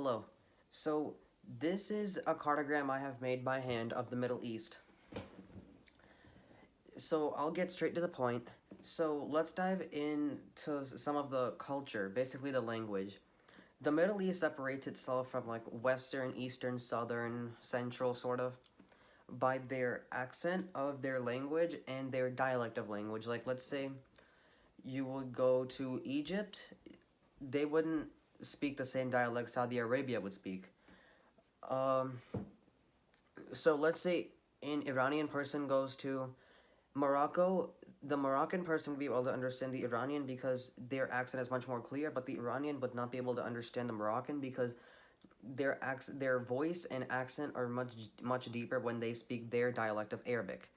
Hello. So, this is a cartogram I have made by hand of the Middle East. So, I'll get straight to the point. So, let's dive into some of the culture, basically the language. The Middle East separates itself from like Western, Eastern, Southern, Central, sort of, by their accent of their language and their dialect of language. Like, let's say you would go to Egypt, they wouldn't speak the same dialect Saudi Arabia would speak. Um, so let's say an Iranian person goes to Morocco, the Moroccan person would be able to understand the Iranian because their accent is much more clear, but the Iranian would not be able to understand the Moroccan because their voice and accent are much deeper when they speak their dialect of Arabic.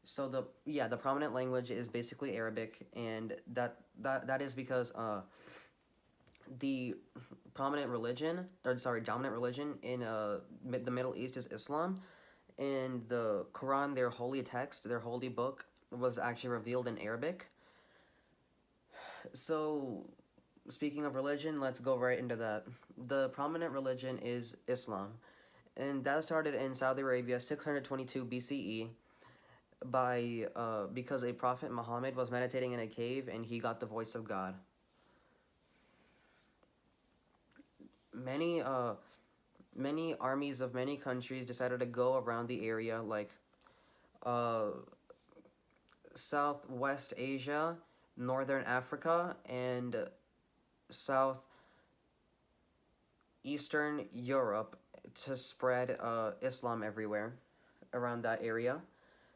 So the prominent language is basically Arabic, and that is because the dominant religion in the Middle East is Islam, and the Quran, their holy text, their holy book, was actually revealed in Arabic. So, speaking of religion, let's go right into that. The prominent religion is Islam, and that started in Saudi Arabia 622 BCE by because a prophet Muhammad was meditating in a cave and he got the voice of God. Many many armies of many countries decided to go around the area, like uh, Southwest Asia, Northern Africa, and Southeastern Europe to spread Islam everywhere around that area.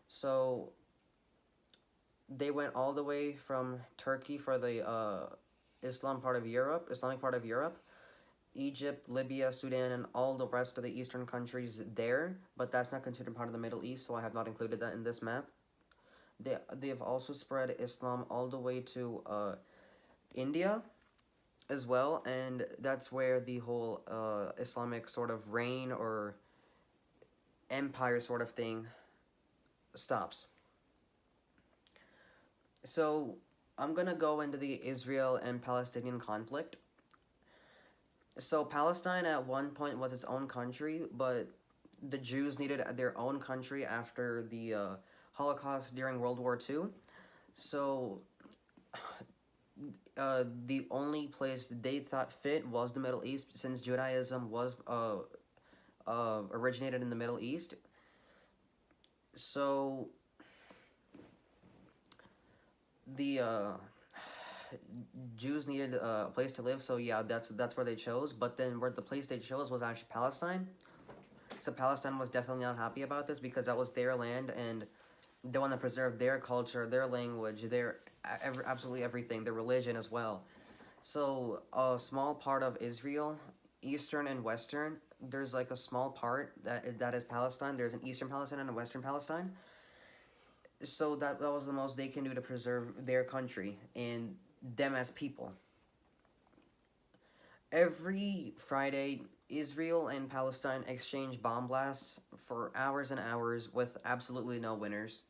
So they went all the way from Turkey for the Islamic part of Europe, Egypt, Libya, Sudan, and all the rest of the eastern countries there, but that's not considered part of the Middle East, so I have not included that in this map. They have also spread Islam all the way to India as well, and that's where the whole Islamic sort of reign or empire sort of thing stops. So I'm gonna go into the Israel and Palestinian conflict. So Palestine at one point was its own country, but the Jews needed their own country after the Holocaust during World War II. So the only place they thought fit was the Middle East, since Judaism was originated in the Middle East. So the Jews needed a place to live, so yeah, that's where they chose. But then where the place they chose was actually Palestine. So Palestine was definitely not happy about this because that was their land, and they want to preserve their culture, their language, absolutely everything, their religion as well. So a small part of Israel, eastern and western, there's like a small part that is Palestine. There's an eastern Palestine and a western Palestine. So that was the most they can do to preserve their country and them as people. Every Friday, Israel and Palestine exchange bomb blasts for hours and hours with absolutely no winners.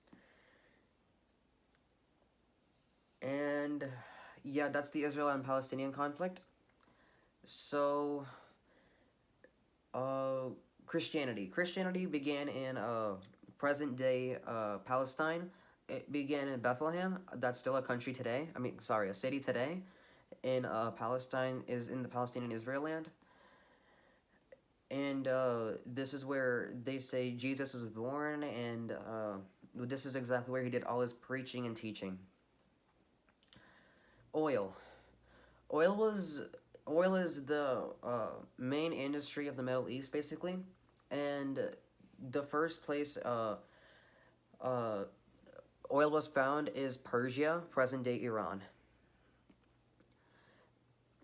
And yeah, that's the Israel and Palestinian conflict. So, uh, Christianity began in present day Palestine. It began in Bethlehem. That's still a country today. A city today. In Palestine is in the Palestinian Israel land. And this is where they say Jesus was born, and this is exactly where he did all his preaching and teaching. Oil. Oil was Oil is the main industry of the Middle East, basically, and the first place uh, oil was found is Persia, present day Iran.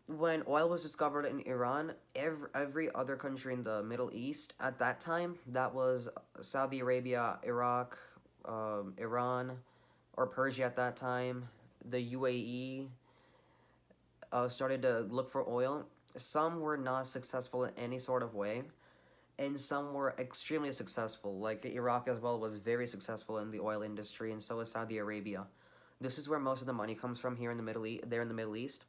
When oil was discovered in Iran, every other country in the Middle East at that time, that was Saudi Arabia, Iraq, Iran, or Persia at that time, the UAE, started to look for oil. Some were not successful in any sort of way, and some were extremely successful. Like Iraq as well was very successful in the oil industry, and so is Saudi Arabia. This is where most of the money comes from here in the Middle East. There in the Middle East.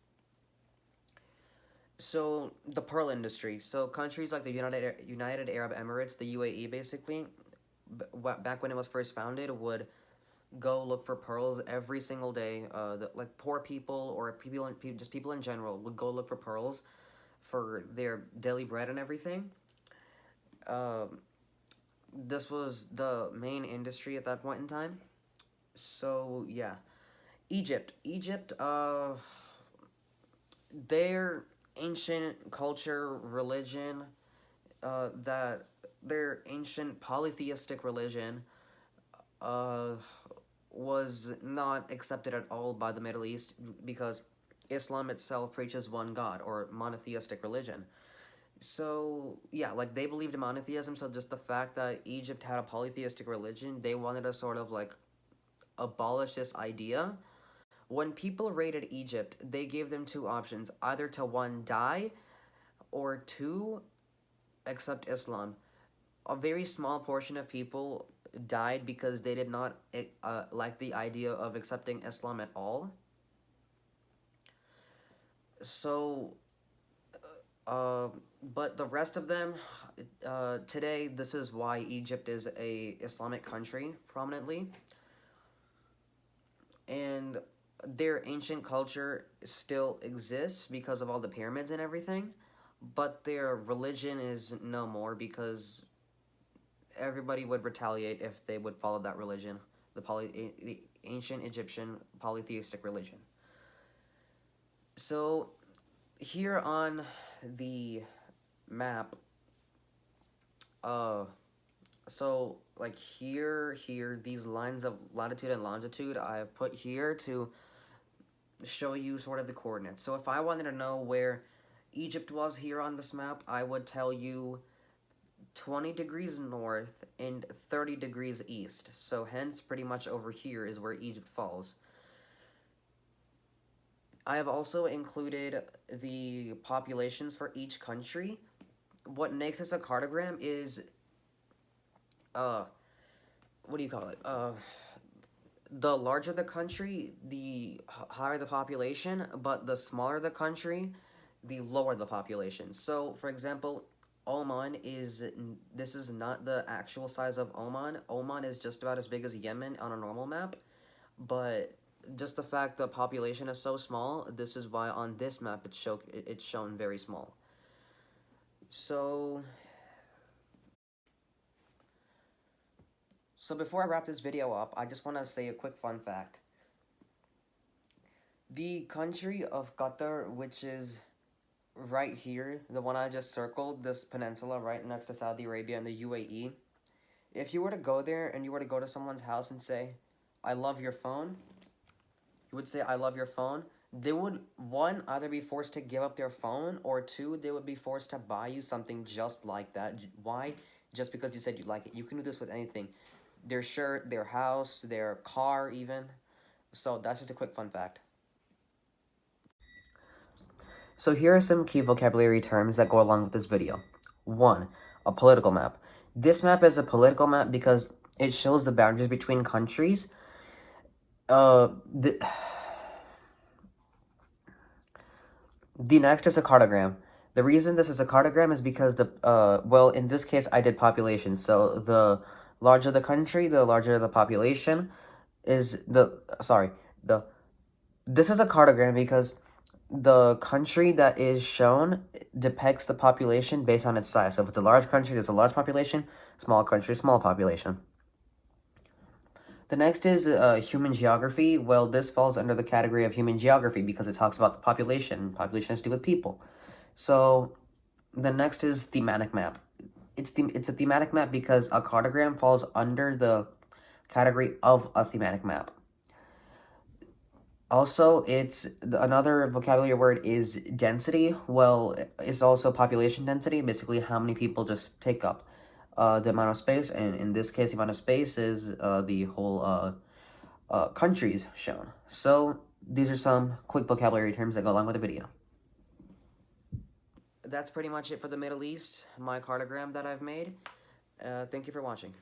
So the pearl industry. So countries like the United Arab Emirates, the UAE, basically, back when it was first founded, would go look for pearls every single day. Like poor people or just people in general would go look for pearls for their daily bread and everything. Um, this was the main industry at that point in time. So yeah, Egypt. Their ancient culture, religion, that their ancient polytheistic religion, uh, was not accepted at all by the Middle East because Islam itself preaches one God or monotheistic religion. So, yeah, like they believed in monotheism, so just the fact that Egypt had a polytheistic religion, they wanted to sort of like abolish this idea. When people raided Egypt, they gave them two options either to one, die, or two, accept Islam. A very small portion of people died because they did not like the idea of accepting Islam at all. So, uh, but the rest of them, today, this is why Egypt is a Islamic country prominently, and their ancient culture still exists because of all the pyramids and everything, but their religion is no more because everybody would retaliate if they would follow that religion, the ancient Egyptian polytheistic religion. So here on the map, uh, so like here, these lines of latitude and longitude I have put here to show you sort of the coordinates. So if I wanted to know where Egypt was here on this map, I would tell you 20 degrees north and 30 degrees east. So hence, pretty much over here is where Egypt falls. I have also included the populations for each country. What makes this a cartogram is, what do you call it? The larger the country, the higher the population, but the smaller the country, the lower the population. So, for example, Oman is, this is not the actual size of Oman. Oman is just about as big as Yemen on a normal map, but just the fact the population is so small, this is why on this map it's shown very small. So, before I wrap this video up, I just want to say a quick fun fact. The country of Qatar, which is right here, the one I just circled, this peninsula right next to Saudi Arabia and the UAE, if you were to go there and you were to go to someone's house and say, I love your phone, you would say, I love your phone, they would, one, either be forced to give up their phone, or two, they would be forced to buy you something just like that. Why? Just because you said you like it. You can do this with anything. Their shirt, their house, their car, even. So that's just a quick fun fact. So here are some key vocabulary terms that go along with this video. 1. A political map. This map is a political map because it shows the boundaries between countries. The next is a cartogram. The reason this is a cartogram is because well, in this case, I did population. So the larger the country, the larger the population is this is a cartogram because the country that is shown depicts the population based on its size. So if it's a large country, there's a large population. Small country, small population. The next is human geography. Well, this falls under the category of human geography because it talks about the population. Population has to do with people. So the next is thematic map. It's a thematic map because a cartogram falls under the category of a thematic map. Also, it's another vocabulary word is density. Well, it's also population density, basically how many people just take up the amount of space, and in this case, the amount of space is the whole countries shown. So these are some quick vocabulary terms that go along with the video. That's pretty much it for the Middle East, my cartogram that I've made. Thank you for watching.